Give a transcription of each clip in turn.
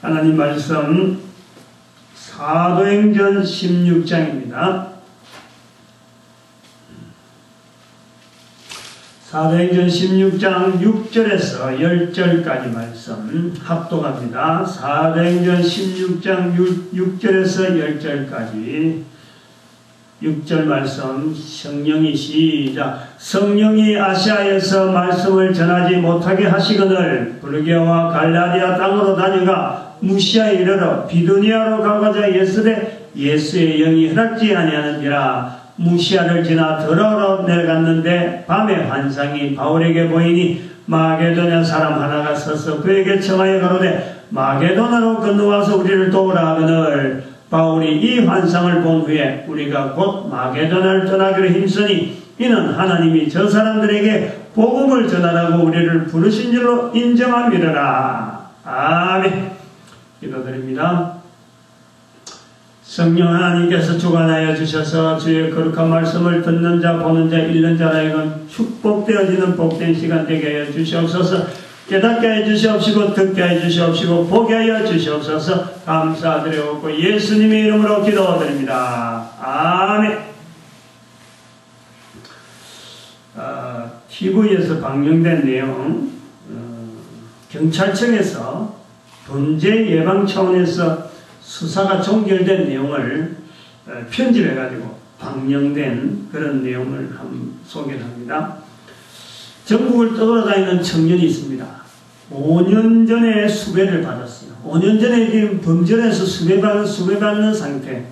하나님 말씀 사도행전 16장입니다. 사도행전 16장 6절에서 10절까지 말씀 합독합니다. 사도행전 16장 6절에서 10절까지 6절 말씀 성령이 시작. 성령이 아시아에서 말씀을 전하지 못하게 하시거늘 브르기아와 갈라디아 땅으로 다녀가 무시아에 이르러 비두니아로 가고자 예수의 영이 허락지 아니하는지라. 무시아를 지나 더러로 내려갔는데 밤에 환상이 바울에게 보이니 마게도냐 사람 하나가 서서 그에게 청하여 가로되 마게도나로 건너와서 우리를 도우라 하거늘 바울이 이 환상을 본 후에 우리가 곧 마게도나를 떠나기로 힘쓰니 이는 하나님이 저 사람들에게 복음을 전하라고 우리를 부르신 줄로 인정함이러라. 아멘. 기도드립니다. 성령 하나님께서 주관하여 주셔서 주의 거룩한 말씀을 듣는 자, 보는 자, 읽는 자라에건 축복되어지는 복된 시간 되게 하여 주시옵소서. 깨닫게 하여 주시옵시고 듣게 하여 주시옵시고 보게 하여 주시옵소서. 감사드리옵고 예수님의 이름으로 기도드립니다. 아멘. TV에서 방영된 내용, 경찰청에서 범죄 예방 차원에서 수사가 종결된 내용을 편집해가지고 방영된 그런 내용을 한번 소개를 합니다. 전국을 떠돌아다니는 청년이 있습니다. 5년 전에 수배를 받았어요. 5년 전에 지금 범죄에서 수배받는 상태.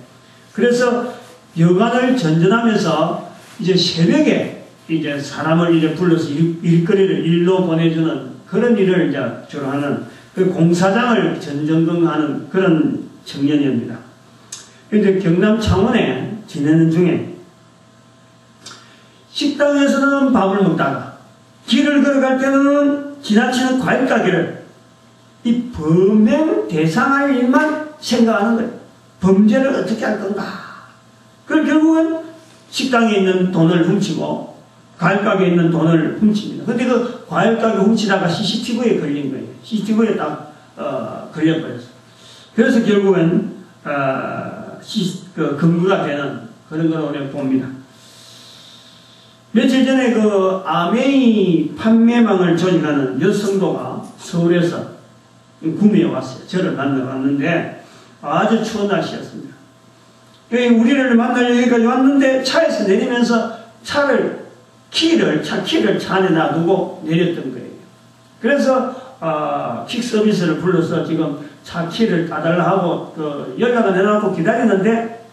그래서 여관을 전전하면서 이제 새벽에 이제 사람을 이제 불러서 일로 보내주는 그런 일을 이제 주로 하는 그 공사장을 전전긍하는 그런 청년입니다. 그런데 경남 창원에 지내는 중에 식당에서는 밥을 먹다가 길을 걸어갈 때는 지나치는 과일 가게를 이 범행 대상할 일만 생각하는 거예요. 범죄를 어떻게 할 건가. 그걸 결국은 식당에 있는 돈을 훔치고 과일 가게에 있는 돈을 훔칩니다. 근데 그 과일 가게 훔치다가 CCTV에 걸린 거예요. CCTV에 딱 걸려버렸어요. 그래서 결국은 근거가 되는 그런 걸 우리가 봅니다. 며칠 전에 그 아메이 판매망을 조직하는 여성도가 서울에서 구미에 왔어요. 저를 만나러 왔는데 아주 추운 날씨였습니다. 우리를 만나러 여기까지 왔는데 차에서 내리면서 차 키를 차 안에 놔두고 내렸던 거예요. 그래서 킥 서비스를 불러서 지금 차 키를 따달라 하고 여기다가 내놔놓고 기다리는데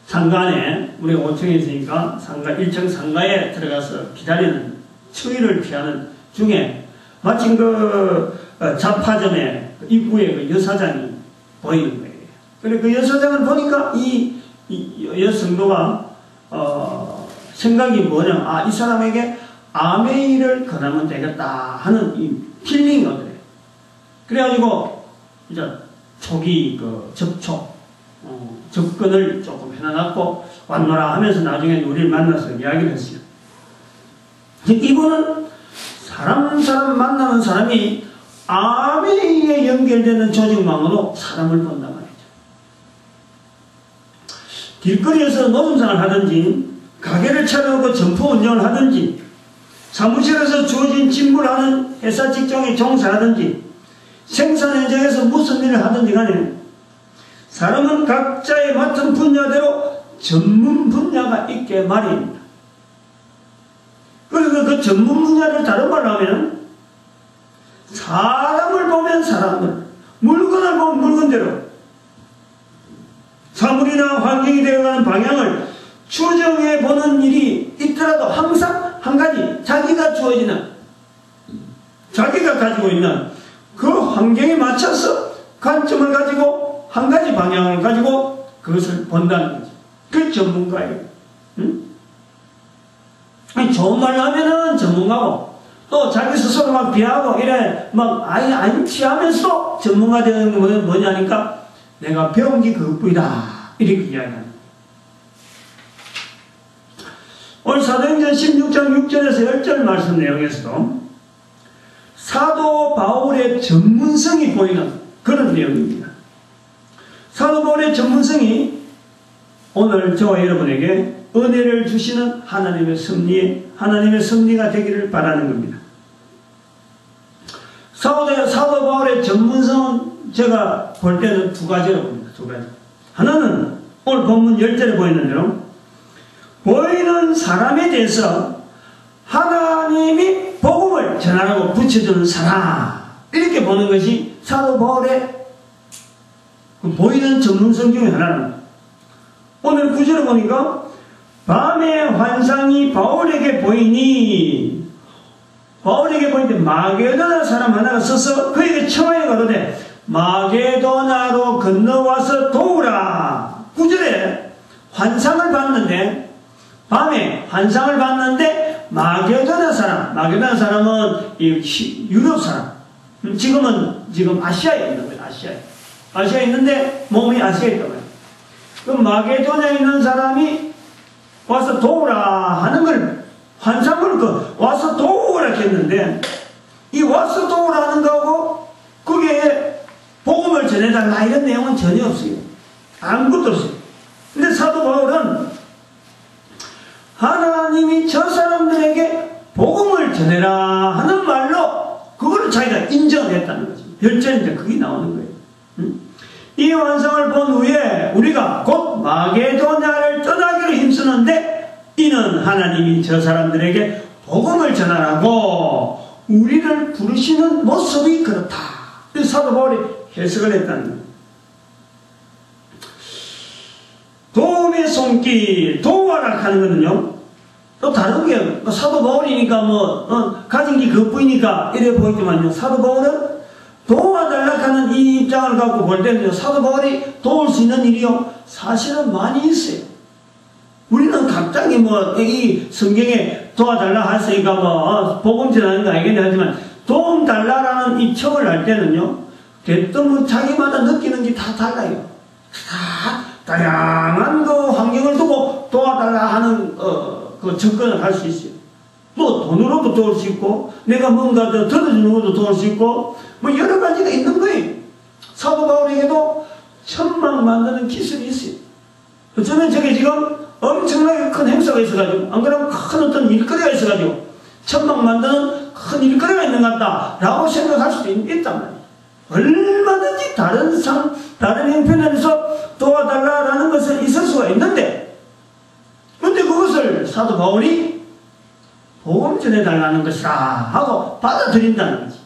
상가 안에 우리가 5층에 있으니까 상가 1층 상가에 들어가서 기다리는 추위를 피하는 중에 마침 잡화점의 입구에 그 여사장이 보이는 거예요. 그래 그 여사장을 보니까 이 여성도가 생각이 뭐냐, 이 사람에게 아메이를 권하면 되겠다 하는 이 필링이 오더래요. 그래가지고 이제 초기 접근을 조금 해놔갖고 왔노라 하면서 나중에 우리를 만나서 이야기를 했어요. 이분은 사람 만나는 사람이 아메이에 연결되는 조직망으로 사람을 본단 말이죠. 길거리에서 노점상을 하든지 가게를 차려놓고 점포 운영을 하든지 사무실에서 주어진 직무를 하는 회사 직종에 종사하든지 생산 현장에서 무슨 일을 하든지 간에 사람은 각자의 맡은 분야대로 전문 분야가 있게 마련입니다. 그래서 그 전문 분야를 다른 말로 하면 사람을 보면 사람들, 물건을 보면 물건대로 사물이나 환경이 되어가는 방향을 추정해 보는 일이 있더라도 항상 한 가지 자기가 주어지는 자기가 가지고 있는 그 환경에 맞춰서 관점을 가지고 한 가지 방향을 가지고 그것을 본다는 거죠. 그게 전문가예요. 응? 좋은 말로 하면은 전문가고 또 자기 스스로 막 비하고 이래 막 안치하면서 전문가 되는 건 뭐냐니까 내가 배운 게 그것뿐이다 이렇게 이야기합니다. 오늘 사도행전 16장 6절에서 10절 말씀 내용에서도 사도 바울의 전문성이 보이는 그런 내용입니다. 사도 바울의 전문성이 오늘 저와 여러분에게 은혜를 주시는 하나님의 섭리가 되기를 바라는 겁니다. 사도 바울의 전문성은 제가 볼 때는 두 가지로 봅니다. 두 가지. 하나는 오늘 본문 10절에 보이는 대로 보이는 사람에 대해서 하나님이 복음을 전하라고 붙여주는 사람, 이렇게 보는 것이 사도 바울의 보이는 전문성 중에 하나입니다. 오늘 구절을 보니까 밤의 환상이 바울에게 보이니, 바울에게 보이는데 마게도나 사람 하나가 서서 그에게 청하여 가로되 마게도나로 건너와서 도우라. 9절에 환상을 봤는데, 밤에 환상을 봤는데 마게도나 사람은 유럽 사람, 지금 아시아에 있는 거예요. 아시아에 있는데 몸이 아시아에 있다고 해요. 그 마게도나에 있는 사람이 와서 도우라 하는 걸, 환상을 와서 도우라 했는데, 이 와서 도우라 하는 거하고 거기에 복음을 전해달라 이런 내용은 전혀 없어요. 아무것도 없어요. 근데 사도 바울은 하나님이 저 사람들에게 복음을 전해라 하는 말로 그거를 자기가 인정했다는 거죠. 열전인데 그게 나오는 거예요. 이 환상을 본 후에 우리가 곧 마게도냐를 떠나기로 힘쓰는데, 이는 하나님이 저 사람들에게 복음을 전하라고 우리를 부르시는 모습이 그렇다. 사도 바울이 해석을 했다는 거예요. 도움의 손길, 도와라 하는 거는요, 또 다른 게, 사도 바울이니까 가진 게 그것뿐이니까 이래 보이지만요, 사도 바울은 도와달라 하는 이 입장을 갖고 볼 때는요, 사도 바울이 도울 수 있는 일이요, 사실은 많이 있어요. 우리는 갑자기 이 성경에 도와달라 했으니까 복음 전하는 거 알겠네 하지만, 도움 달라라는 이 척을 할 때는요, 대뜸 자기마다 느끼는 게 다 달라요. 다 다양한 그 환경을 두고 도와달라 하는 그 접근을 할 수 있어요. 또 돈으로도 도울 수 있고, 내가 뭔가 더 들어주는 것도 도울 수 있고, 여러 가지가 있는 거예요. 사도 바울에게도 천막 만드는 기술이 있어요. 어쩌면 저게 지금 엄청나게 큰 행사가 있어가지고, 안 그러면 큰 어떤 일거리가 있어가지고 천막 만드는 큰 일거리가 있는 것 같다 라고 생각할 수도 있단 말이에요. 얼마든지 다른 형편에서 도와달라라는 것은 있을 수가 있는데, 근데 그것을 사도 바울이 복음 전해달라는 것이다 하고 받아들인다는 거지.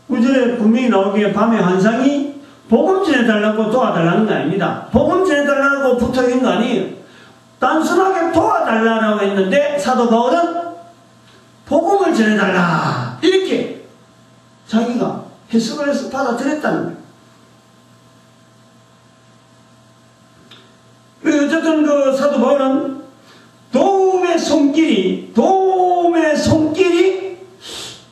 구절에 분명히 나오기에 밤의 환상이 복음 전해달라고 도와달라는 거 아닙니다. 복음 전해달라고 붙어있는 거 아니에요. 단순하게 도와달라고 했는데 사도 바울은 복음을 전해달라 이렇게 자기가 해석을 해서 받아들였다는 거예요. 어쨌든 그 사도 바울은 도움의 손길이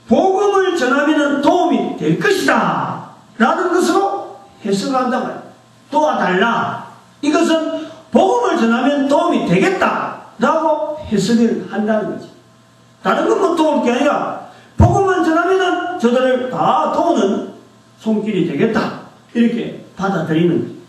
복음을 전하면 도움이 될 것이다 라는 것으로 해석을 한단 말이에요. 도와달라, 이것은 복음을 전하면 도움이 되겠다 라고 해석을 한다는 거지. 다른 건 도울 게 아니라 복음만 전하면 저들을 다 도우는 손길이 되겠다 이렇게 받아들이는 거예요.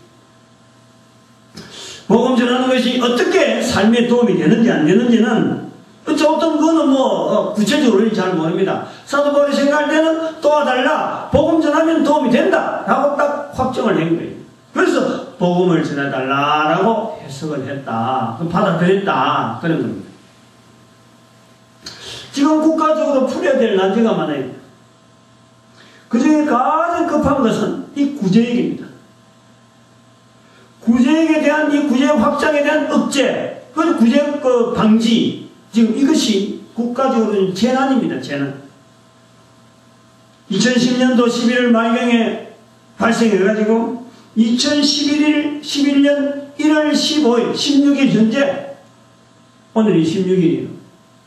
복음 전하는 것이 어떻게 삶에 도움이 되는지 안 되는지는 어떤 거는 구체적으로 잘 모릅니다. 사도 바울이 생각할 때는 도와달라, 복음 전하면 도움이 된다 라고 딱 확정을 한 거예요. 그래서 복음을 전해달라 라고 해석을 했다, 받아들였다, 그런 겁니다. 지금 국가적으로 풀어야 될 난제가 많아요. 그 중에 가장 급한 것은 이 구제역입니다. 구제역에 대한 이 구제역 확장에 대한 억제, 그리고 구제역 방지, 지금 이것이 국가적으로 재난입니다. 재난. 2010년도 11월 말경에 발생해가지고 2011년 1월 15일, 16일 현재, 오늘이 16일이에요.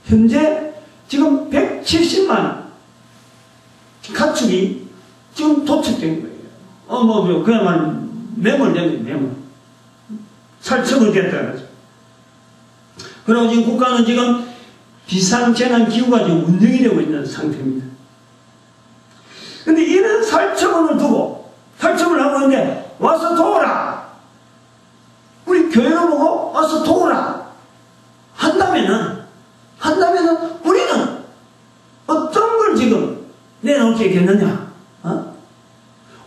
현재 지금 170만 가축이 지금 도축된 거예요. 그야말로 매몰된 거예요, 매몰. 살처분됐다 그러죠. 그리고 지금 국가는 지금 비상재난기구가 지금 운영이 되고 있는 상태입니다. 근데 이런 살처분을 두고 살처분을 하고 있는데 와서 도우라, 우리 교회로 보고 와서 도우라 한다면은 우리는 어떤 걸 지금 내놓을 게 있겠느냐?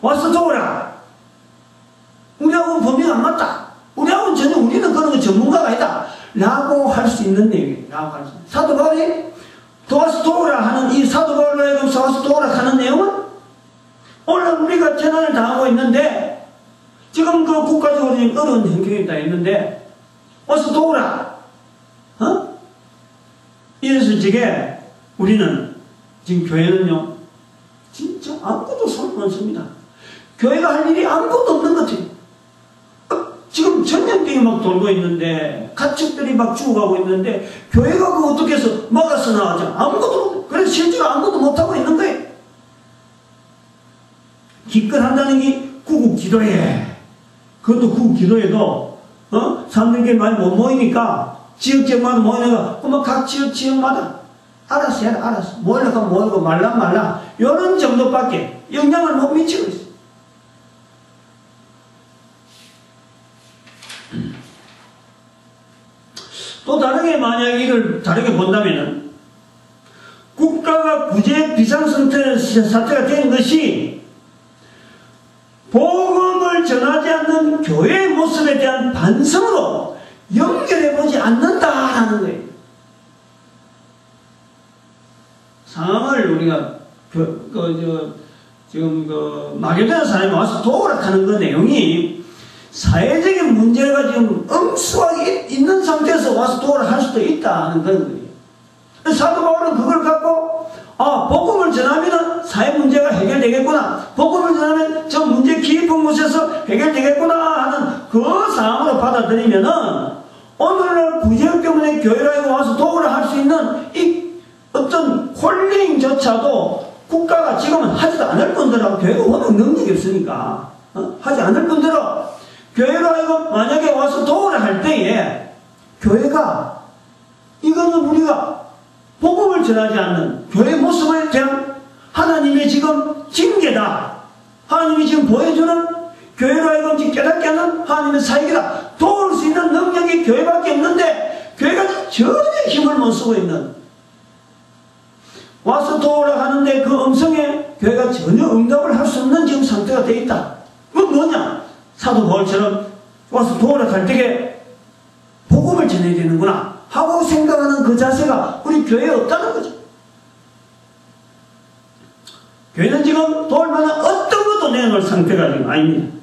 와서 도우라, 우리하고는 범위가 안 맞다, 우리하고는 전혀, 우리는 그런 거 전문가가 아니다 라고 할 수 있는 내용이라고 할 수 있는. 사도 바울이 도와서 도우라 하는, 이 사도 바울로 하여금 도와서 도우라 하는 내용은 오늘 우리가 재난을 당하고 있는데, 지금 그 국가적으로 어려운 형편이 다 있는데 와서 도우라, 이래서 지금 우리는 지금 교회는요 진짜 아무것도 소용없습니다. 교회가 할 일이 아무것도 없는 것 같아요. 지금 전염병이 막 돌고 있는데, 가축들이 막 죽어가고 있는데, 교회가 그거 어떻게 해서 막아서 나가자? 아무것도, 그래서 실제로 아무것도 못하고 있는 거예요. 기껏 한다는 게 구국 기도회. 그것도 구국 기도회도, 사람들이 많이 못 모이니까, 지역마다 모이니까, 그러면 각 지역마다, 알아서 해라, 알아서. 모이려고 하면 모이고, 말라. 요런 정도밖에 영향을 못 미치고 있어요. 또 다르게 만약 이걸 다르게 본다면은, 국가가 구제 비상사태가 된 것이 복음을 전하지 않는 교회의 모습에 대한 반성으로 연결해보지 않는다라는 거예요. 상황을 우리가 지금 마게도냐 사람이 와서 도우라 하는 그 내용이 사회적인 문제가 지금 엄수하게 있는 상태에서 와서 도우라 할 수도 있다는 그런 거예요. 사도 바울은 그걸 갖고 복음을 전하면 사회 문제가 해결되겠구나, 복음을 전하면 저 문제 깊은 곳에서 해결되겠구나 하는 그 상황으로 받아들이면은 오늘날 구제역 때문에 교회라고 와서 도우라 할 수 있는 이 어떤 콜링조차도 국가가 지금은 하지도 않을 뿐더러, 교회가 워낙 능력이 없으니까 하지 않을 뿐더러 교회가 이거 만약에 와서 도우라 할 때에 교회가 이거는 우리가 복음을 전하지 않는 교회의 모습에 대한 하나님의 지금 징계다, 하나님이 지금 보여주는 교회로 하여금 지금 깨닫게 하는 하나님의 사역이다, 도울 수 있는 능력이 교회밖에 없는데 교회가 전혀 힘을 못 쓰고 있는, 와서 도우라 하는데 그 음성에 교회가 전혀 응답을 할 수 없는 지금 상태가 되어 있다. 그건 뭐냐? 사도 바울처럼 와서 도우라 할 때에 복음을 전해야 되는구나 하고 생각하는 그 자세가 우리 교회에 없다는 거죠. 교회는 지금 도울 만한 어떤 것도 내놓을 상태가 지금 아닙니다.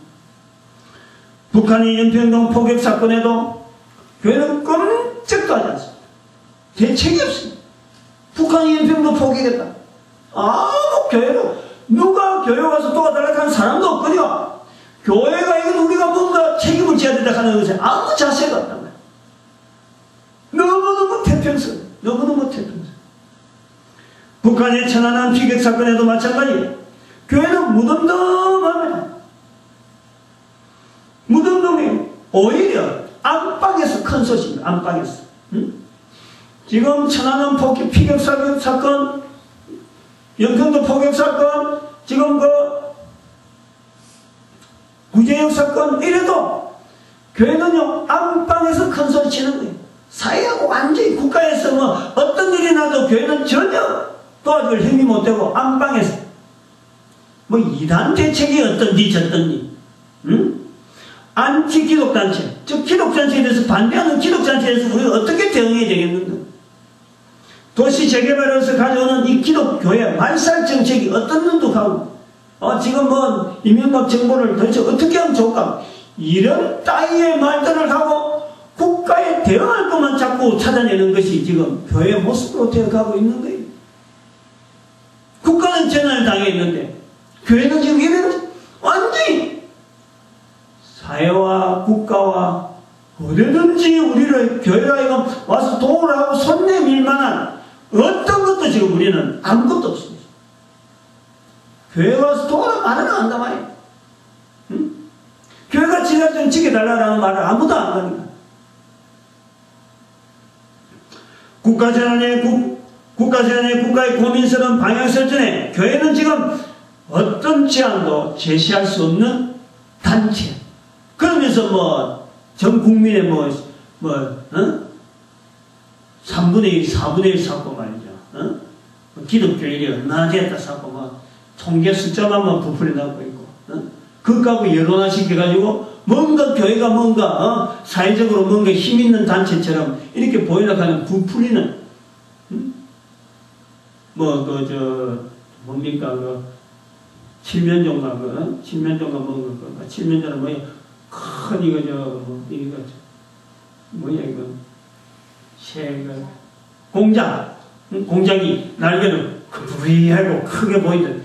북한의 연평동 포격 사건에도 교회는 끔찍도 하지 않습니다. 대책이 없습니다. 북한이 연평도 포격했다. 아무 교회로 누가 교회 와서 도와달라고 하는 사람도 없거든요. 교회가 이건 우리가 뭔가 책임을 져야 된다 하는 것에 아무 자세가 없단 말이에요. 너무너무 태평성. 북한의 천안함 피격 사건에도 마찬가지예요. 교회는 무덤덤합니다. 무덤덤이 오히려 안방에서 큰 소식입니다. 안방에서. 지금 천안함 피격 사건, 연평도 포격 사건, 지금 구제역 사건, 이래도 교회는요 안방에서 큰 소리 치는 거예요. 사회하고 완전히 국가에서 어떤 일이 나도 교회는 전혀 도와줄 힘이 못되고 안방에서 이단 대책이 어떤지 저떤지, 안티 기독단체, 즉 기독단체에 대해서 반대하는 기독단체에 대해서 우리가 어떻게 대응해야 되겠는가? 도시 재개발에서 가져오는 이 기독교회 말살 정책이 어떤 눈도 가고, 지금 이명박 정부를 도대체 어떻게 하면 좋을까? 이런 따위의 말들을 하고 국가에 대응할 것만 자꾸 찾아내는 것이 지금 교회의 모습으로 되어가고 있는 거예요. 국가는 재난을 당했는데 교회는 지금 이런 완전히 사회와 국가와 어디든지 우리를 교회가 와서 도우라 하고 손 내밀 만한 어떤 것도 지금 우리는 아무것도 없습니다. 교회에 와서 도우라 말을 안 한단 말이에요. 교회가 지날 좀 지켜달라는 말을 아무도 안 하니까. 국가재단의 국가의 고민스러운 방향 설정에 교회는 지금 어떤 제안도 제시할 수 없는 단체. 그러면서 전 국민의 3분의 1, 4분의 1 쌓고 말이죠. 기독교인이 얼마나 됐다 쌓고 통계 숫자만 부풀려 나고 있고. 그것하고 여론화시켜가지고 뭔가 교회가 사회적으로 뭔가 힘있는 단체처럼 이렇게 보이려고 하는 부풀리는 칠면조인가 칠면조는 큰 공장이 날개는 부리하고 크게 보이던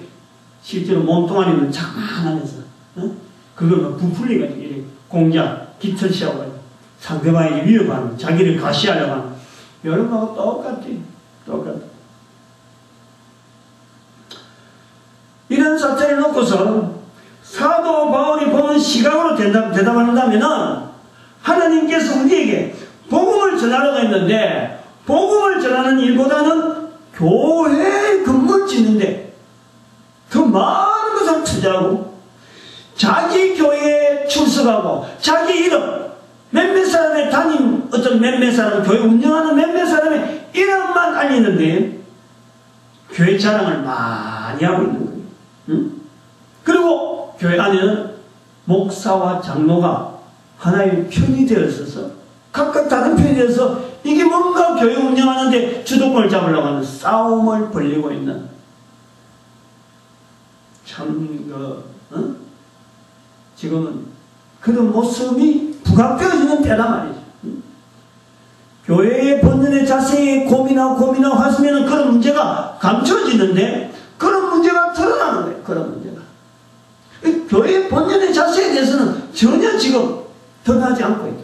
실제로 몸뚱아리는 자만하면서 그걸 부풀리가지고 공장 깃털시하고 상대방에게 위협하는 자기를 가시하려고 하는 여러분하고 똑같지. 이런 사태를 놓고서 사도 바울이 보는 시각으로 대답한다면 하나님께서 우리에게 복음을 전하려고 했는데 복음을 전하는 일보다는 교회에 건물 짓는데 더 많은 것을 투자하고 자기 교회에 출석하고 자기 이름 몇몇 사람의 담임 어떤 몇몇 사람 교회 운영하는 몇몇 사람의 이름만 알리는데 교회 자랑을 많이 하고 있는 거예요. 그리고 교회 안에는 목사와 장로가 하나의 편이 되어 있어서 각각 다른 편이 되어서 이게 뭔가 교회 운영하는데 주도권을 잡으려고 하는 싸움을 벌이고 있는 지금은 그런 모습이 부각되어지는 때란 말이죠. 교회의 본연의 자세히 고민하고 하시면 그런 문제가 감춰지는데 그런 문제가 드러나는 거예요. 그런 문제가. 교회의 본연의 자세에 대해서는 전혀 지금 드러나지 않고 있다.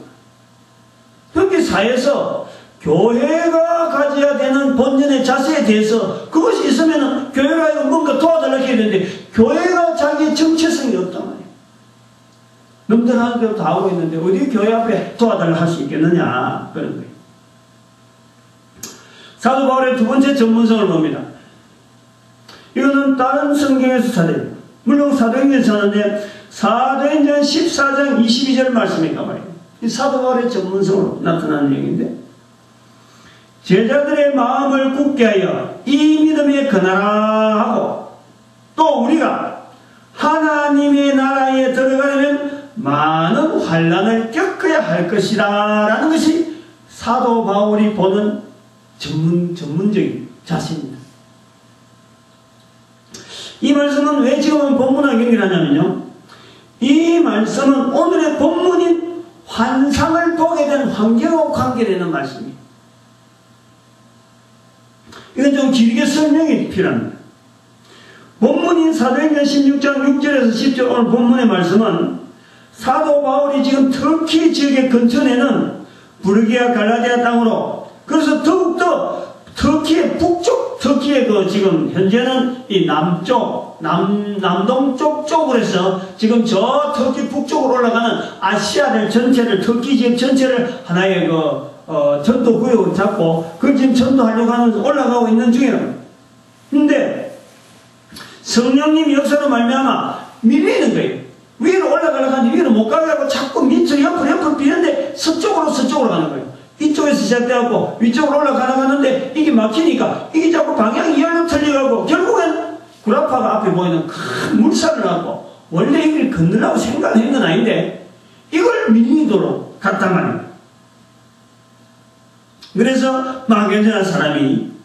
그렇게 사회에서 교회가 가져야 되는 본연의 자세에 대해서 그것이 있으면 교회가 뭔가 도와달라고 해야 되는데 교회가 자기의 정체성이 없단 말이에요. 남들 하는 대로 다 하고 있는데 어디 교회 앞에 도와달라고 할 수 있겠느냐 그런 거예요. 사도 바울의 두 번째 전문성을 봅니다. 이거는 다른 성경에서 찾아요. 물론 사도행전에서 하는데 사도행전 14장 22절 말씀인가 봐요. 이 사도 바울의 전문성으로 나타나는 얘기인데 제자들의 마음을 굳게 하여 이 믿음에 거나라 하고 또 우리가 하나님의 나라에 들어가려면 많은 환난을 겪어야 할 것이다 라는 것이 사도 바울이 보는 전문적인 자세입니다. 이 말씀은 왜 지금은 본문하고 연결하냐면요. 이 말씀은 오늘의 본문인 환상을 보게 된 환경하고 관계되는 말씀이에요. 이건 좀 길게 설명이 필요합니다. 본문인 사도행전 16장 6절에서 10절 오늘 본문의 말씀은 사도 바울이 지금 터키 지역의 근처에는 부르기아 갈라디아 땅으로 그래서 더욱더 터키의 북쪽, 터키의 지금 현재는 이 남쪽, 남동쪽 쪽으로 해서 지금 저 터키 북쪽으로 올라가는 아시아를 전체를, 터키 지역 전체를 하나의 전도 구역으로 잡고 그걸 지금 전도하려고 하면서 올라가고 있는 중이라고. 근데 성령님 역사로 말미암아 밀리는 거예요. 위로 올라가려고 하는데 위로 못 가게 하고 자꾸 밑으로 옆으로 비는데 서쪽으로 가는 거예요. 이쪽에서 시작되었고 위쪽으로 올라가려고 하는데 이게 막히니까 이게 자꾸 방향이 열로 틀려가고 결국엔 구라파가 앞에 보이는 큰 물살을 하고 원래 이걸 건너라고 생각을 한 건 아닌데 이걸 밀리도록 갔단 말입니다. 그래서 마게도나 사람이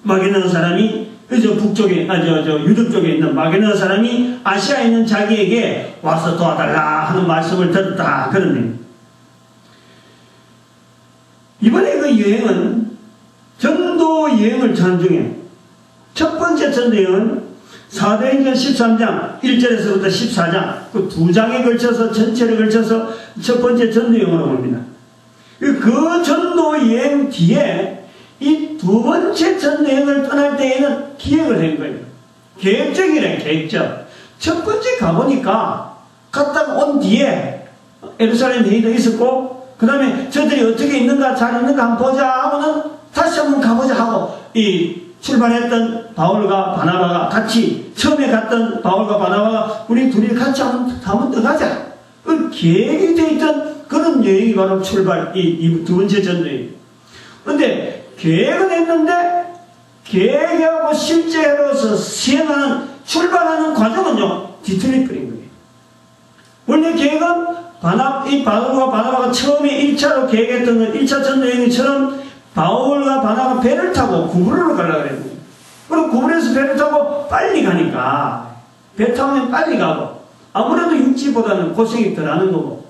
저 북쪽에, 저 유럽 쪽에 있는 마게도나 사람이 아시아에 있는 자기에게 와서 도와달라 하는 말씀을 들었다. 그런 의미. 이번에 그 여행은 전도 여행을 전 중에 첫 번째 전도 여행은 사도행전 13장 1절에서부터 14장 그 두 장에 걸쳐서 전체를 걸쳐서 첫 번째 전도 여행으로 봅니다. 그 전도 여행 뒤에 이 두 번째 전도 여행을 떠날 때에는 기획을 한 거예요. 계획적이래, 계획적. 첫 번째 가보니까 갔다가 온 뒤에 예루살렘 회의도 있었고 그 다음에 저들이 어떻게 있는가 잘 있는가 한번 보자 하고는 다시 한번 가보자 하고 출발했던 바울과 바나바가 같이 처음에 갔던 바울과 바나바가 우리 둘이 같이 한번 더 가자. 그 계획이 되어 있던 그런 여행이 바로 출발 이 두 번째 전여행. 그런데 계획은 했는데 계획하고 실제로서 시행하는 출발하는 과정은요 뒤틀릴 뿐인 거예요. 원래 계획은 바울과 바나바가 처음에 1차로 계획했던 건 1차 전여행처럼 바울과 바나바가 배를 타고 구브로로 가려고 그랬거든요. 그리고 구브로에서 배를 타고 빨리 가니까 배 타면 빨리 가고 아무래도 육지보다는 고생이 덜 하는 거고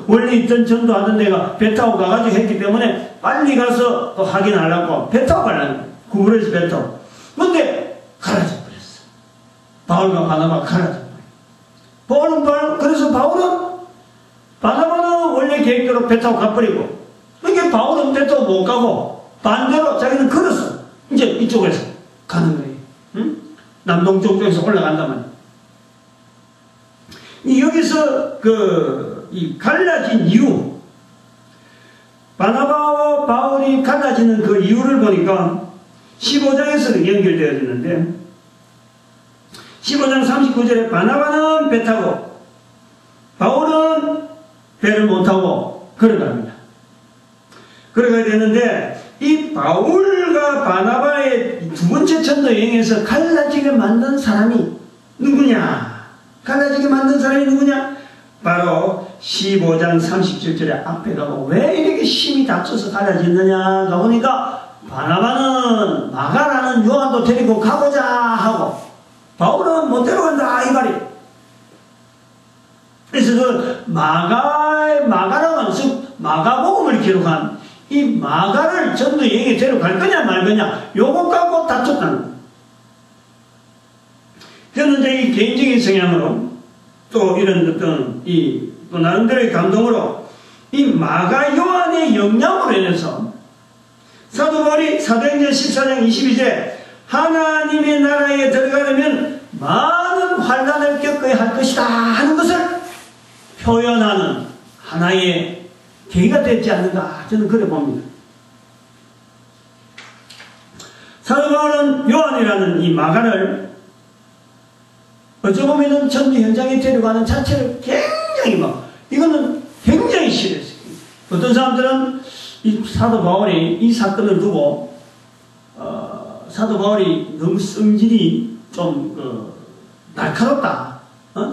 원래 있던 전도하던 데가 배 타고 가가지고 했기 때문에 빨리 가서 또 하긴 하려고 배 타고 가려는 거예요. 구브로에서 배 타고. 근데 갈라져 버렸어. 바울과 바나바가 갈라져 버려요. 그래서 바나바는 원래 계획대로 배 타고 가버리고 그러니까 바울은 배 타고 못 가고 반대로 자기는 걸어서 이제 이쪽에서 가는 거예요. 응? 남동쪽 쪽에서 올라간단 말이에요. 여기서 이 갈라진 이유, 바나바와 바울이 갈라지는 그 이유를 보니까 15장에서 연결되어지는데 15장 39절에 바나바는 배 타고 바울은 배를 못 타고 걸어갑니다. 걸어가야 되는데 이 바울과 바나바의 두 번째 전도 여행에서 갈라지게 만든 사람이 누구냐? 갈라지게 만든 사람이 누구냐? 바로 15장 37절에 앞에 가고 왜 이렇게 힘이 다쳐서 갈라졌느냐 가보니까 바나바는 마가라는 요한도 데리고 가보자 하고 바울은 못 데려간다 이 말이에요. 그래서 그 마가라는 즉 마가복음을 기록한 이 마가를 전도 여행에 데려갈 거냐 말 거냐 요거 갖고 다퉜다는 거예요. 저는 이제 이 개인적인 성향으로 또 이런 어떤 또 나름대로의 감동으로 이 마가 요한의 영향으로 인해서 사도 바울이 사도행전 14장 22절에 하나님의 나라에 들어가려면 많은 환난을 겪어야 할 것이다 하는 것을 표현하는 하나의 계기가 되지 않는가 저는 그래 봅니다. 사도 바울은 요한이라는 이 마가를 어쩌보면 전도 현장에 데려가는 자체를 이거는 굉장히 싫어했어요. 어떤 사람들은 이 사도 바울이 이 사건을 두고 사도 바울이 너무 성질이 좀 날카롭다.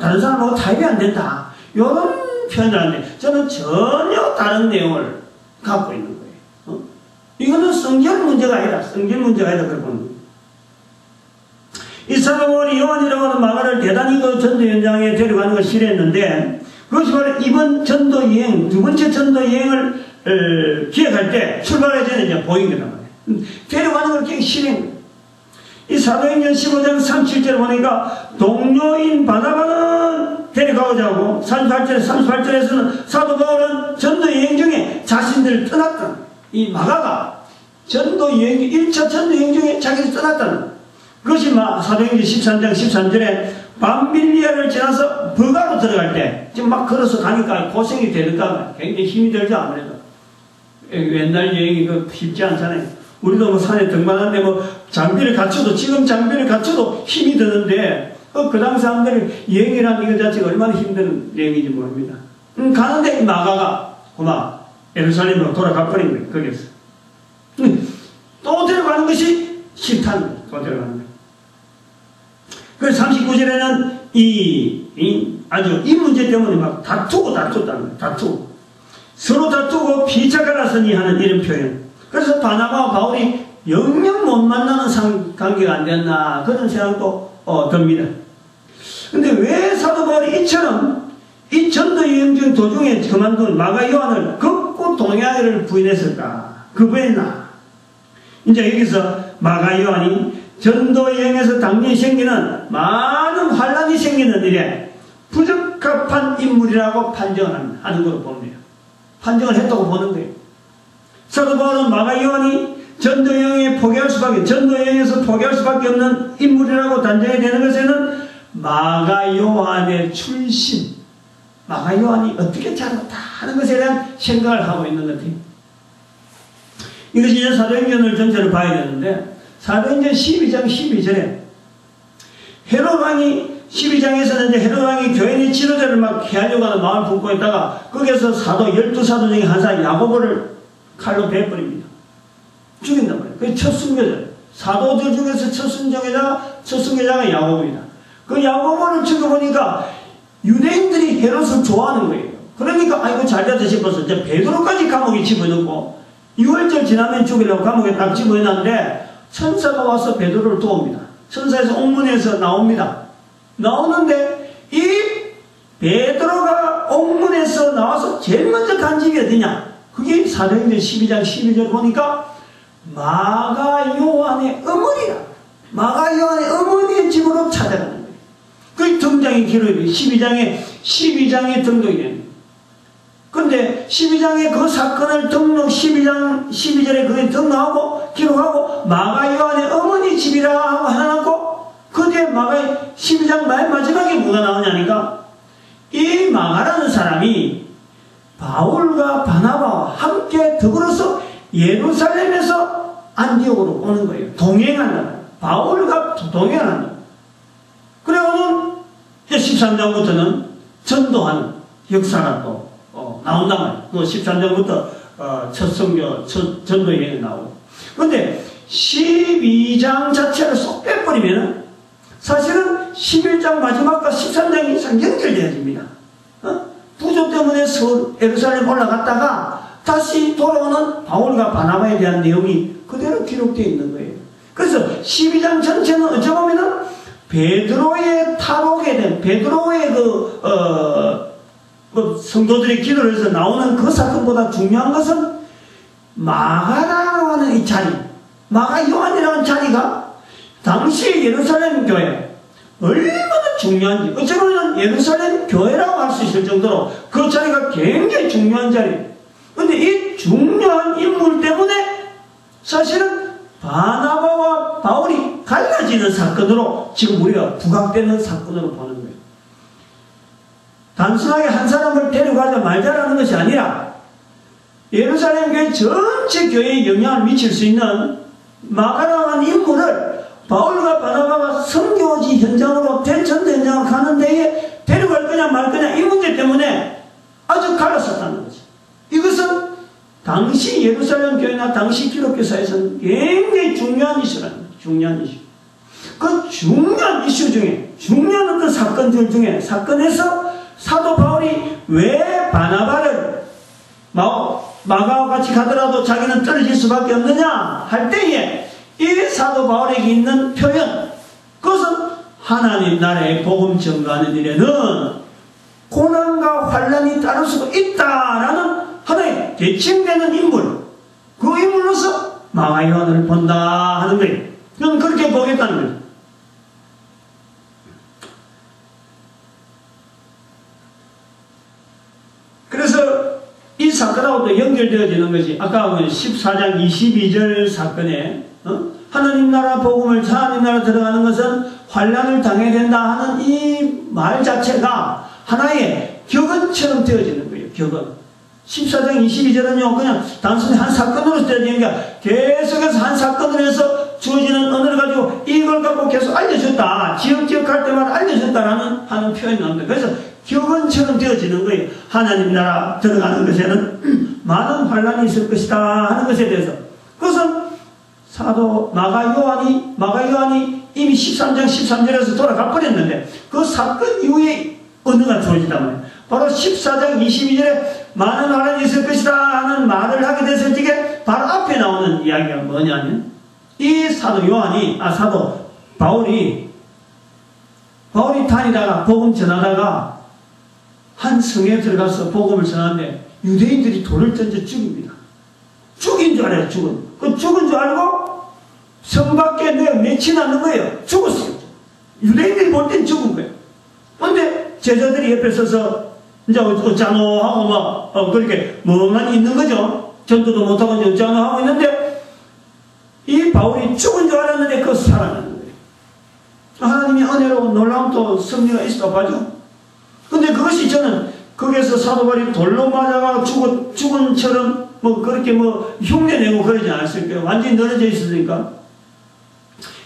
다른 사람하고 타협이 안 된다. 이런 표현을 하는데 저는 전혀 다른 내용을 갖고 있는 거예요. 이거는 성질 문제가 아니다. 그렇게 보는 거예요. 이 사도 바울이 요한이라고 하는 마가를 대단히 그 전도 현장에 데려가는 걸 싫어했는데 그것이 바로 이번 전도 여행, 두 번째 전도 여행을 기획할 때 출발할 때는 이제 보인 거란 말이에요. 데려가는 걸 굉장히 싫어한 거예요. 이 사도행전 15장 37절 보니까 동료인 바나바는 데려가고자 하고 38절에서는 사도 바울은 전도 여행 중에 자신들을 떠났다. 이 마가가 전도 여행, 1차 전도 여행 중에 자기를 떠났다는 거예요. 그것이 사도행전 13장 13절에 밤빌리아를 지나서 버가로 들어갈 때 지금 막 걸어서 가니까 고생이 되니까 굉장히 힘이 들죠. 아무래도 옛날 여행이 쉽지 않잖아요. 우리도 산에 등반하는데 장비를 갖춰도 지금 장비를 갖춰도 힘이 드는데 그 당시 사람들이 여행이라는 이거 자체가 얼마나 힘든 여행인지 모릅니다. 가는데 마가가 예루살렘으로 돌아가 버린 거예요. 거기서 또 데려가는 것이 싫다는 거예요. 또 데려가는 거예요. 그래서 39절에는 아주 이 문제 때문에 다투었다는 거예요. 서로 다투고 피차갈라서니 하는 이런 표현. 그래서 바나바와 바울이 영영 못 만나는 관계가 안 됐나 그런 생각도 듭니다. 근데 왜 사도 바울이 이처럼 이 전도 여행 중 도중에 그만둔 마가 요한을 극구 동행하기를 부인했을까? 그부했나? 이제 여기서 마가 요한이 전도 여행에서 당연히 생기는 많은 환란이 생기는 일에 부적합한 인물이라고 판정을 하는 걸로 봅니다. 판정을 했다고 보는 거예요. 사도 바울은 마가 요한이 전도 여행에서 포기할 수밖에 없는 인물이라고 단정이 되는 것에는 마가 요한의 출신, 마가 요한이 어떻게 잘했다 하는 것에 대한 생각을 하고 있는 것 같아요. 이것이 이제 사도행전을 전체를 봐야 되는데, 사도행전 12장 12절에 헤롯 왕이 12장에서는 이제 헤롯 왕이 교인의 지도자를 막 해하려고 하는 마음을 품고 있다가 거기에서 사도 12사도 중에 한 사람 야고보를 칼로 베어버립니다. 죽인단 말이에요. 그게 첫 순교자예요. 사도들 중에서 첫 순교자가 야고보입니다. 그 야고보를 죽여보니까 유대인들이 헤롯을 좋아하는 거예요. 그러니까 아이고 잘됐다 싶어서 이제 베드로까지 감옥에 집어넣고 6월절 지나면 죽이려고 감옥에 딱 집어넣었는데 천사가 와서 베드로를 도웁니다. 천사에서 옥문에서 나옵니다. 나오는데 이 베드로가 옥문에서 나와서 제일 먼저 간 집이 어디냐? 그게 사도행전 12장 12절 보니까 마가 요한의 어머니라. 마가 요한의 어머니의 집으로 찾아가는 거예요. 그 등장이 기록이 12장에 등록이 됩니다. 근데 12장에 그 사건을 12절에 그게 등록하고 기록하고 마가 요한의 어머니 집이라 하고 해놨고 그 뒤에 마가 12장 마지막에 뭐가 나오냐니까 이 마가라는 사람이 바울과 바나바와 함께 더불어서 예루살렘에서 안디옥으로 오는 거예요. 동행한다. 바울과 동행한다. 그리고는 13장부터는 전도하는 역사가 또 나온단 말이에요. 그 13장부터 첫 선교, 첫 전도 여행이 나오고. 근데 12장 자체를 쏙 빼버리면 사실은 11장 마지막과 13장 이상 연결되어집니다. 부조 때문에 예루살렘 올라갔다가 다시 돌아오는 바울과 바나바에 대한 내용이 그대로 기록되어 있는 거예요. 그래서 12장 전체는 어찌 보면은 베드로의 탈옥에 대한 베드로의 성도들의 기도를 해서 나오는 그 사건보다 중요한 것은 마가라고 하는 이 자리, 마가 요한이라는 자리가 당시 예루살렘 교회 얼마나 중요한지, 어쩌면 예루살렘 교회라고 할 수 있을 정도로 그 자리가 굉장히 중요한 자리예요. 근데 이 중요한 인물 때문에 사실은 바나바와 바울이 갈라지는 사건으로 지금 우리가 부각되는 사건으로 보는 거예요. 단순하게 한 사람을 데려가자 말자라는 것이 아니라 예루살렘 교회 전체 교회에 영향을 미칠 수 있는 마가라고 하는 인물을 바울과 바나바가 선교지 현장으로 전도 현장으로 가는 데에 데려갈 거냐 말 거냐 이 문제 때문에 아주 갈랐었다는 거죠. 이것은 당시 예루살렘 교회나 당시 기독교사에서는 굉장히 중요한 이슈라는 거예요. 중요한 이슈. 그 중요한 이슈 중에 중요한 어떤 사건들 중에 사건에서 사도 바울이 왜 바나바를 마가와 같이 가더라도 자기는 떨어질 수밖에 없느냐 할 때에 이 사도 바울에게 있는 표현, 그것은 하나님 나라의 복음 전가하는 일에는 고난과 환란이 따를 수도 있다라는 하나의 대칭되는 인물, 그 인물로서 마가 요한을 본다 하는 거예요. 저는 그렇게 보겠다는 거예요. 그래서 이 사건하고 또 연결되어지는 것이 아까 14장 22절 사건에 하나님 나라 복음을 하나님 나라 들어가는 것은 환란을 당해야 된다 하는 이 말 자체가 하나의 격언처럼 되어지는 거예요. 격언. 14장 22절은요 그냥 단순히 한 사건으로 되어지는 게 계속해서 한 사건으로 해서 주어지는 언어를 가지고 이걸 갖고 계속 알려줬다. 지역 할 때마다 알려줬다라는 하는 표현이 나옵니다. 그래서 격언처럼 되어지는 거예요. 하나님 나라 들어가는 것에는 많은 환란이 있을 것이다 하는 것에 대해서. 그것은 사도 마가 요한이 이미 13장 13절에서 돌아가 버렸는데 그 사건 이후에 언어가 주어지단 말이에요. 바로 14장 22절에 많은 환란이 있을 것이다 하는 말을 하게 됐을 때 바로 앞에 나오는 이야기가 뭐냐면 이 사도 바울이 다니다가 복음 전하다가 한 성에 들어가서 복음을 전하는데 유대인들이 돌을 던져 죽입니다. 죽인 줄 알아요. 죽은 줄 알고 성 밖에 내치 않는 거예요. 죽었어요. 유대인들이 볼 땐 죽은 거예요. 근데 제자들이 옆에 서서 이제 어쩌노 하고 그렇게 멍하니 있는 거죠. 전도도 못하고 이제 어쩌노 하고 있는데 이 바울이 죽은 줄 알았는데 그거 살아나는 거예요. 하나님의 은혜로 놀라운 또 승리가 있을까 봐죠. 근데 그것이 저는 거기에서 사도 바울이 돌로 맞아가 죽은처럼 뭐 그렇게 뭐 흉내내고 그러지 않았을 거예요. 완전히 늘어져 있으니까.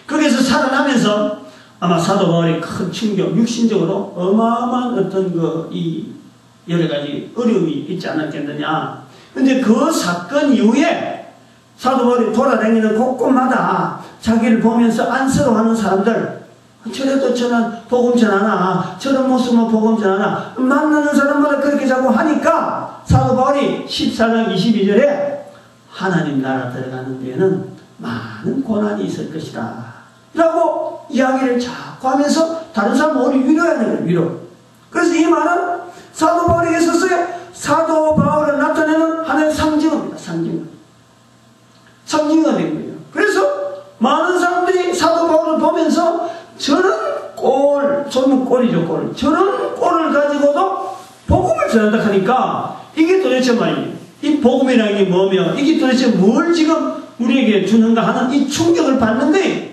거기서 살아나면서 아마 사도 바울이 큰 충격, 육신적으로 어마어마한 어떤 이 여러 가지 어려움이 있지 않았겠느냐. 근데 그 사건 이후에 사도 바울이 돌아다니는 곳곳마다 자기를 보면서 안쓰러워하는 사람들, 저래도 저는 복음 전하나, 저런 모습은 복음 전하나, 만나는 사람마다 그렇게 자꾸 하니까 사도 바울이 14장 22절에 하나님 나라 들어가는 데에는 많은 고난이 있을 것이다 라고 이야기를 자꾸 하면서 다른 사람을 위로하는 거예요. 위로. 그래서 이 말은 사도 바울에게 있어서요, 사도 바울을 나타내는 하나의 상징입니다. 상징이 된 거예요. 그래서 많은 사람들이 사도 바울을 보면서 저런 저는 꼴이죠, 꼴. 저런 꼴을 가지고도 복음을 전한다 하니까 이게 도대체 말이에요. 이 복음이라는 게 뭐며 이게 도대체 뭘 지금 우리에게 주는가 하는 이 충격을 받는 거예요.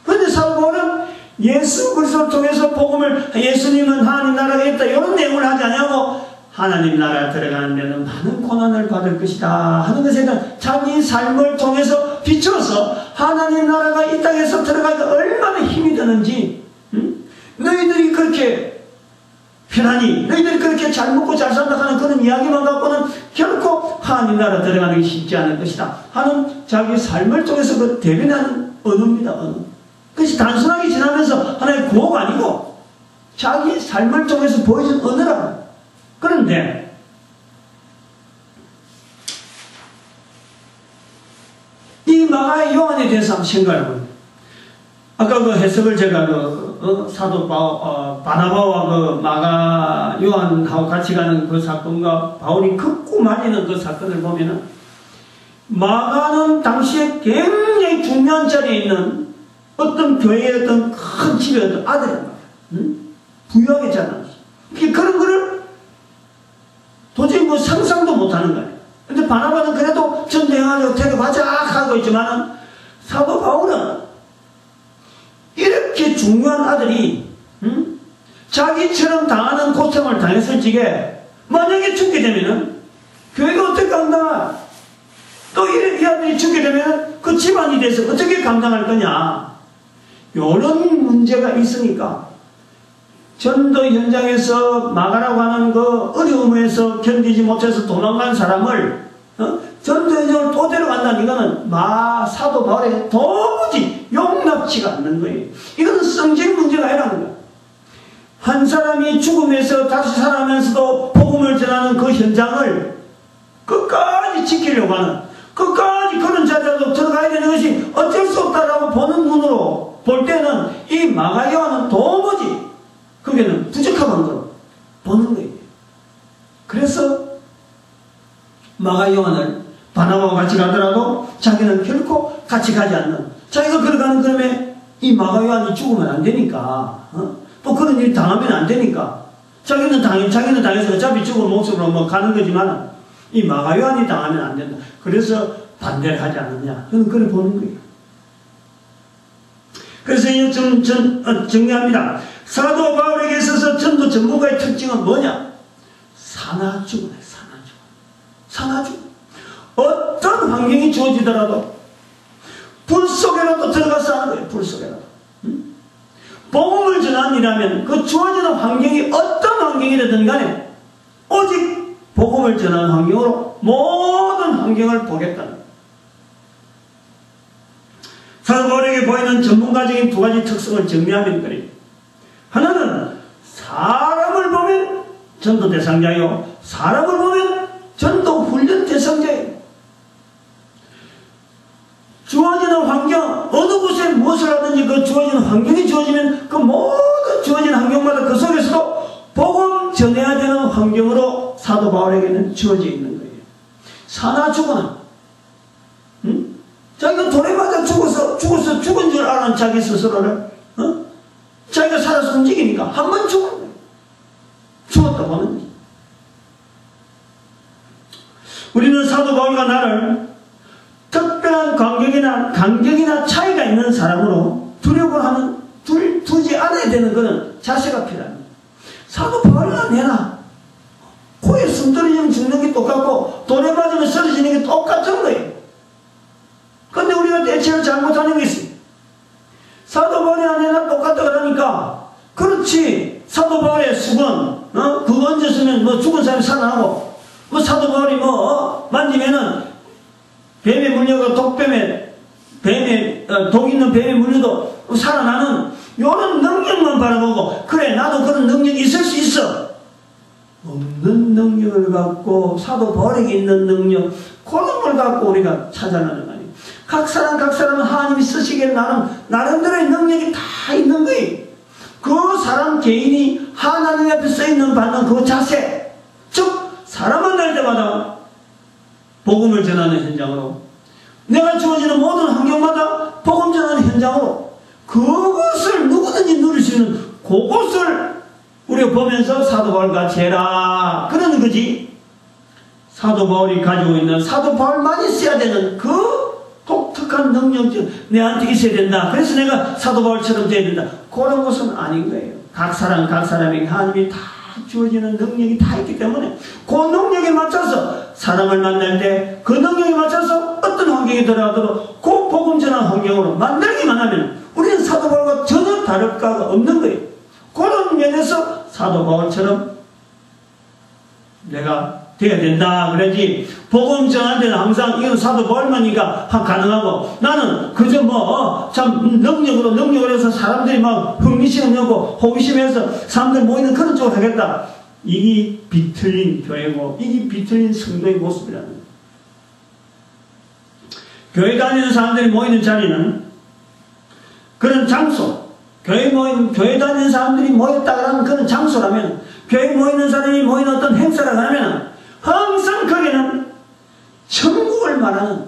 그런데 사도 바울은 예수 그리스도를 통해서 복음을, 예수님은 하나님 나라가 있다 이런 내용을 하지 않냐고 하나님 나라에 들어가는 데는 많은 고난을 받을 것이다 하는 것에 대한 자기 삶을 통해서 비춰서 하나님 나라가 이 땅에서 들어가기가 얼마나 힘이 드는지, 너희들이 그렇게 편안히, 너희들이 그렇게 잘 먹고 잘 산다 하는 그런 이야기만 갖고는 결코 하나님 나라 들어가는 게 쉽지 않을 것이다 하는 자기 삶을 통해서 그 대변하는 언어입니다. 언어. 그것이 단순하게 지나면서 하나의 구호가 아니고 자기 삶을 통해서 보여준 언어라고. 그런데 이 마가 요한에 대해서 한번 생각해 보면, 아까 그 해석을 제가 사도 바나바와 그 마가 요한하고 같이 가는 그 사건과 바울이 긋고 말리는 그 사건을 보면은, 마가는 당시에 굉장히 중요한 자리에 있는 어떤 교회의 어떤 큰 집의 어떤 아들이란 말이야. 부유하겠잖아. 그런 거를 도저히 뭐 상상도 못하는 거예요. 근데 바나바는 그래도 전쟁하려고 데려가자 하고 있지만은, 사도 바울은 이렇게 중요한 아들이 자기처럼 당하는 고통을 당했을 적에 만약에 죽게 되면은 교회가 어떻게 감당할, 또 이 아들이 죽게 되면 그 집안이 돼서 어떻게 감당할 거냐, 이런 문제가 있으니까 전도 현장에서 마가라고 하는 그 어려움에서 견디지 못해서 도망간 사람을 전도 현장을 또 데려간다는 이거는 사도 바울에게 도무지 용납치가 않는 거예요. 이거는 성질 문제가 아니라는 거예요. 한 사람이 죽음에서 다시 살아나면서도 복음을 전하는 그 현장을 끝까지 지키려고 하는, 끝까지 그런 자리라도 들어가야 되는 것이 어쩔 수 없다라고 보는 눈으로 볼 때는 이 마가 요한은 도무지 그게는 부족한 걸로 보는 거예요. 그래서 마가 요한을 바나바와 같이 가더라도 자기는 결코 같이 가지 않는, 자기가 걸어가는 그림에 이 마가 요한이 죽으면 안 되니까, 또 그런 일이 당하면 안 되니까, 자기는 당해서 어차피 죽을 목숨으로 뭐 가는 거지만 이 마가 요한이 당하면 안 된다. 그래서 반대를 하지 않느냐, 저는 그걸 보는 거예요. 그래서 이 정리합니다. 사도 바울에게 있어서 전도 전문가의 특징은 뭐냐? 사나죽음이에요. 사나죽음. 어떤 환경이 주어지더라도 불 속에라도 들어가서 하는 거예요. 불 속에라도. 복음을 전하니라면 그 주어지는 환경이 어떤 환경이든 간에 오직 복음을 전하는 환경으로 모든 환경을 보겠다는 거예요. 사도 바울에게 보이는 전문가적인 두 가지 특성을 정리하면 그래요. 하나는 사람을 보면 전도 대상자요, 사람을 보면 전도 훈련 대상자예요. 주어지는 환경, 어느 곳에 무엇을 하든지 그 주어지는 환경이 주어지면 그 모든 주어지는 환경마다 그 속에서도 복음 전해야 되는 환경으로 사도 바울에게는 주어져 있는 거예요. 사나 죽어나. 자기가 돌에 맞아 죽은 줄 아는 자기 스스로를, 자기가 살아서 움직이니까 한 번 죽은 거예요. 죽었다고 하는 거예요. 우리는 사도 바울과 나를 특별한 간격이나 차이가 있는 사람으로 두지 않아야 되는 것은 자세가 필요합니다. 사도 바울이나 내나 코에 숨 떨어지면 죽는 게 똑같고 돌에 맞으면 쓰러지는 게 똑같은 거예요. 근데 우리가 대체로 잘못하는 게 있어요. 사도 바울이 아니라 똑같다 그러니까 그렇지 사도 바울의 수건 그거 얹었으면 뭐 죽은 사람이 살아나고 뭐 사도 바울이 만지면은 뱀에 물려가 독뱀에 독 있는 뱀에 물려도 살아나는 요런 능력만 바라보고 그래 나도 그런 능력이 있을 수 있어. 없는 능력을 갖고 사도 바울에게 있는 능력 그런 걸 갖고 우리가 찾아내는 거 아니에요. 각 사람은 하나님이 쓰시기에 나름대로의 능력이 다 있는 거예요. 그 사람 개인이 하나님 앞에 쓰이는 받는 그 자세 즉 사람 만날 때마다 복음을 전하는 현장으로 내가 주어지는 모든 환경마다 복음 전하는 현장으로 그것을 누구든지 누릴 수 있는 그것을 우리가 보면서 사도 바울같이 해라 그러는 거지. 사도 바울이 가지고 있는 사도 바울만이 써야 되는 그 독특한 능력들 내한테 있어야 된다. 그래서 내가 사도 바울처럼 돼야 된다. 그런 것은 아닌 거예요. 각 사람에게 하나님이 다 주어지는 능력이 다 있기 때문에 그 능력에 맞춰서 사람을 만날 때 그 능력에 맞춰서 어떤 환경에 들어가도록 그 복음 전환 환경으로 만들기만 하면 우리는 사도 바울과 전혀 다를 바가 없는 거예요. 그런 면에서 사도 바울처럼 내가 돼야 된다 그러지. 복음 전할 때는 항상 이건 사도 바울만이니까 가능하고 나는 그저 참 능력으로 해서 사람들이 막 흥미심 없고 호기심에서 사람들 모이는 그런 쪽으로 하겠다. 이게 비틀린 교회고 이게 비틀린 성도의 모습이라는 거예요. 교회 다니는 사람들이 모이는 자리는 그런 장소, 교회 다니는 사람들이 모였다라는 그런 장소라면 교회 모이는 사람이 모이는 어떤 행사를 하면 항상 거기는 천국을 말하는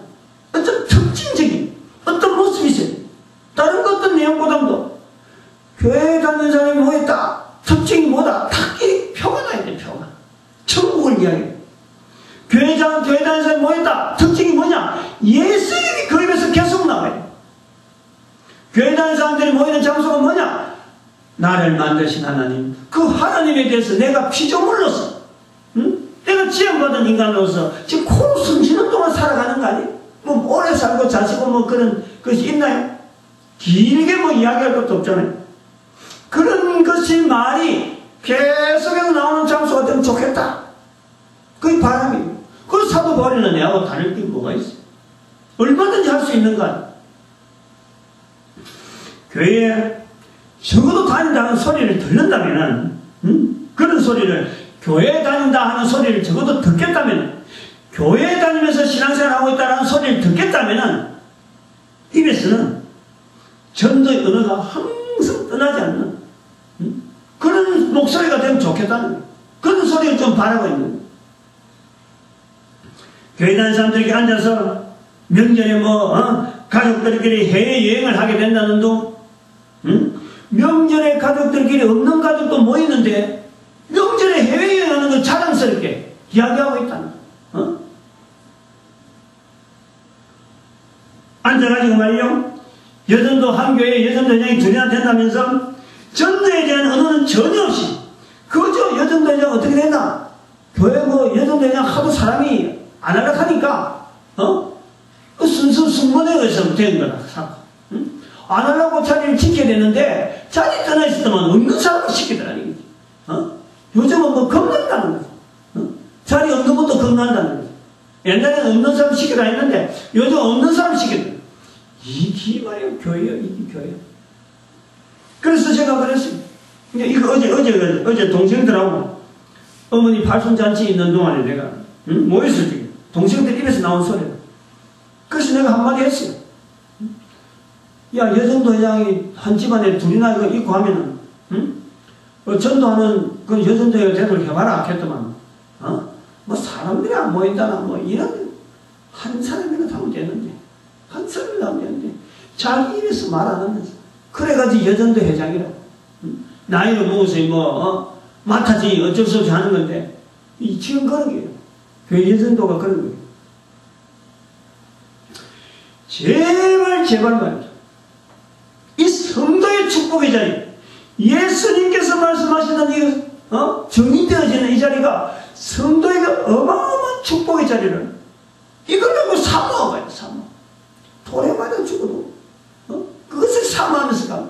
어떤 특징적인 어떤 모습이 있어요. 다른 것 어떤 내용보다도 교회에 다니는 사람이 모였다. 특징이 뭐다? 탁 표가 나야 돼. 표가. 천국을 이야기해. 교회 다니는 사람이 모였다. 특징이 뭐냐? 예수 이름이 그 입에서 계속 나와요. 교회 다니는 사람들이 모이는 장소가 뭐냐? 나를 만드신 하나님. 그 하나님에 대해서 내가 피조물로서 내가 지원받은 인간으로서 지금 코로 숨쉬는 동안 살아가는 거 아니에요? 오래 살고 자시고 그런 것이 있나요? 길게 이야기할 것도 없잖아요. 그런 것이 말이 계속해서 나오는 장소가 되면 좋겠다. 그게 바람이에요. 그 사도 바울이나 내하고 다를 게 뭐가 있어요? 얼마든지 할 수 있는 거 아니에요? 교회에 적어도 다닌다는 소리를 듣는다면 그런 소리를 교회에 다닌다 하는 소리를 적어도 듣겠다면 교회에 다니면서 신앙생활 하고 있다는 소리를 듣겠다면 입에서는 전도의 언어가 항상 떠나지 않는 그런 목소리가 되면 좋겠다는 거예요. 그런 소리를 좀 바라고 있는 거예요. 교회 다니는 사람들에게 앉아서 명절에 가족들끼리 해외여행을 하게 된다는 둥 명절에 가족들끼리 없는 가족도 모이는데 명절에 해외여행하는 걸 자랑스럽게 이야기하고 있다는 거예요. 앉아가지고 말이요. 여전도 한 교회에 여전도 회장이 둘이나 된다면서 전도에 대한 언어는 전혀 없이 그저 여전도 회장 어떻게 되나? 교회 여전도 회장 하도 사람이 안 하락하니까 순수 승무원에 의해서 된 거라. 안 하려고 자리를 지켜야 되는데 자리 떠나 있었더만 없는 사람을 시키더라는 거지. 요즘은 겁난다는 거지. 자리 없는 것도 겁난다는 거지. 옛날에는 없는 사람 시키라 했는데 요즘 없는 사람 시키더라. 이게 말이에요. 교회요. 이게 교회요. 그래서 제가 그랬어요. 이거 어제 동생들하고 어머니 발손잔치 있는 동안에 내가 모였을 때 동생들 입에서 나온 소리야. 그래서 내가 한마디 했어요. 야, 여정도 회장이 한 집안에 둘이나 이거 있고 하면은, 전도하는 그 여정도회 제대로 해봐라. 했더만, 사람들이 안 모인다나, 이런, 한 사람이나 하면 되는데, 한 사람이나 하면 되는데, 자기 입에서 말 안 하면서. 그래가지고 여정도 회장이라고. 나이를 먹어서 맡아지 어쩔 수 없이 하는 건데, 지금 그런 거예요. 교회 여정도가 그런 거예요. 제발 말이죠. 이 성도의 축복의 자리, 예수님께서 말씀하시는 이 정의되어지는 이 자리가 성도에게 어마어마한 축복의 자리를 이걸 갖고 사모하고요. 사모. 돌에 맞아 죽어도 그것을 사모하면서 가.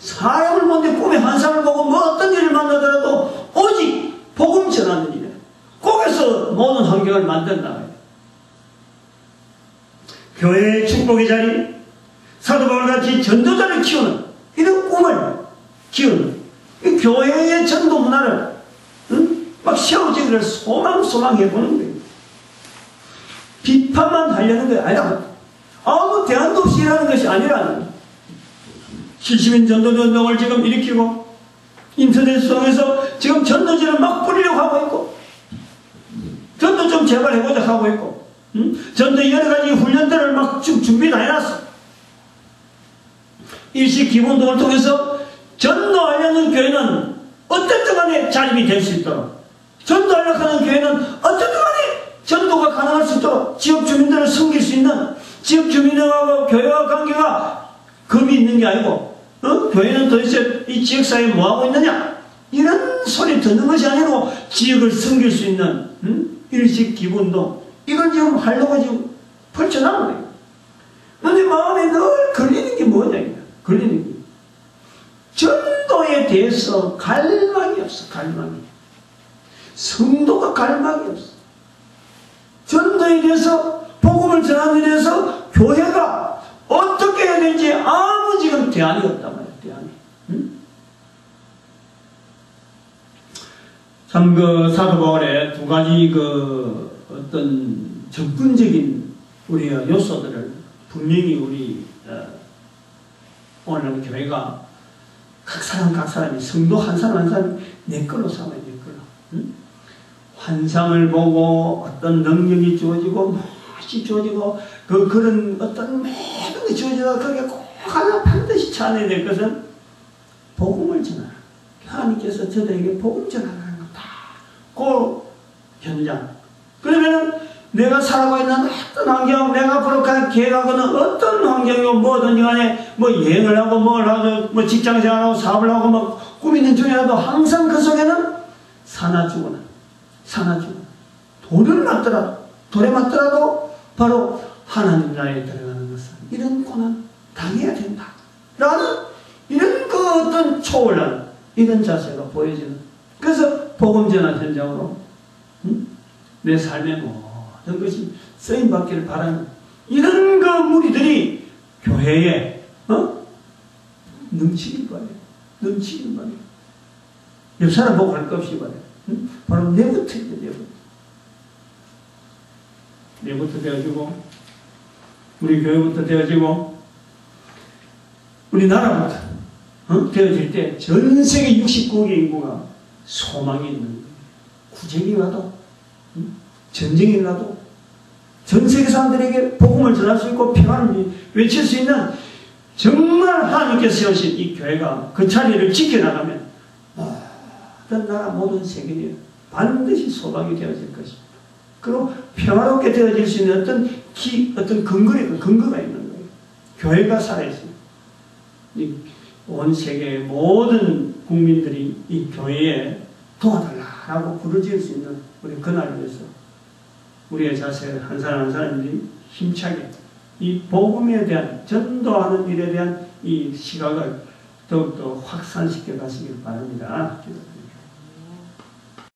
사람을 보는데 꿈에 환상을 보고 뭐 어떤 일을 만나더라도 오직 복음 전하는 일에 거기서 모든 환경을 만든다. 교회의 축복의 자리, 사도 바울같이 전도자를 키우는 이런 꿈을 키우는 이 교회의 전도 문화를 막 세워지기를 소망해보는 거예요. 비판만 하려는 게 아니라 아무 대안도 없이 일하는 것이 아니라는 70인 전도운동을 지금 일으키고 인터넷 속에서 지금 전도지를 막 뿌리려고 하고 있고 전도 좀 재발해보자 하고 있고 전도 여러 가지 훈련들을 막 지금 준비 다 해놨어. 일식 기본동을 통해서 전도하려는 교회는 어쨌든 간에 자립이 될 수 있도록 전도하려고 하는 교회는 어쨌든 간에 전도가 가능할 수 있도록 지역 주민들을 섬길 수 있는 지역 주민들하고 교회와 관계가 겁이 있는 게 아니고 교회는 도대체 이 지역사회에 뭐하고 있느냐 이런 소리 듣는 것이 아니고 지역을 섬길 수 있는 일식 기본동 이걸 지금 하려고 지금 펼쳐나온 거예요. 그런데 마음에 늘 걸리는 게 뭐냐 걸리는 게 전도에 대해서 갈망이 없어. 갈망이 성도가 갈망이 없어. 전도에 대해서 복음을 전하는 데 대해서 교회가 어떻게 해야 될지 아무 지금 대안이 없단 말이에요. 대안이. 참 그 사도 바울의 두 가지 그 어떤 접근적인 우리의 요소들을 분명히 우리 오늘 교회가 각 사람이 성도 한 사람 한 사람이 내 걸로 삼아야 될 걸로. 환상을 보고 어떤 능력이 주어지고 무엇이 주어지고 그런 어떤 모든 게 주어지다가 그게 꼭 하나 반드시 찾아내야 될 것은 복음을 전하라. 하나님께서 저들에게 복음 전하라는 거다. 그 현장. 그러면 내가 살아가고 있는 어떤 환경, 내가 앞으로 갈 계획하고는 어떤 환경이고 뭐든지 간에 뭐 여행을 하고 뭘 하고 뭐 직장생활하고 사업을 하고 뭐 꾸미는 중이라도 항상 그 속에는 사나 죽으나 돌에 맞더라도 바로 하나님 나라에 들어가는 것은 이런 고난 당해야 된다 라는 이런 그 어떤 초월한 이런 자세가 보여지는 그래서 복음 전환 현장으로 내 삶의 모든 것이 쓰임받기를 바라는 이런 그 무리들이 교회에 넘치길 바래요. 넘치길 바래요. 옆 사람 보고 할 것 없이 바래요. 바로 내부터 되어지고 우리 교회부터 되어지고 우리 나라부터 되어질 때 전 세계 69억의 인구가 소망이 있는 거예요. 구쟁이 와도 전쟁이 나도 전 세계 사람들에게 복음을 전할 수 있고 평안을 외칠 수 있는 정말 하나님께서 세우신 이 교회가 그 자리를 지켜나가면 모든 나라 모든 세계에 반드시 소망이 되어질 것입니다. 그리고 평화롭게 되어질 수 있는 어떤 근거가 있는 거예요. 교회가 살아있습니다. 온 세계의 모든 국민들이 이 교회에 도와달라라고 부르짖을 수 있는 우리 그날을 위해서 우리의 자세 한 사람 한 사람들이 힘차게 이 복음에 대한 전도하는 일에 대한 이 시각을 더욱더 확산시켜 가시길 바랍니다.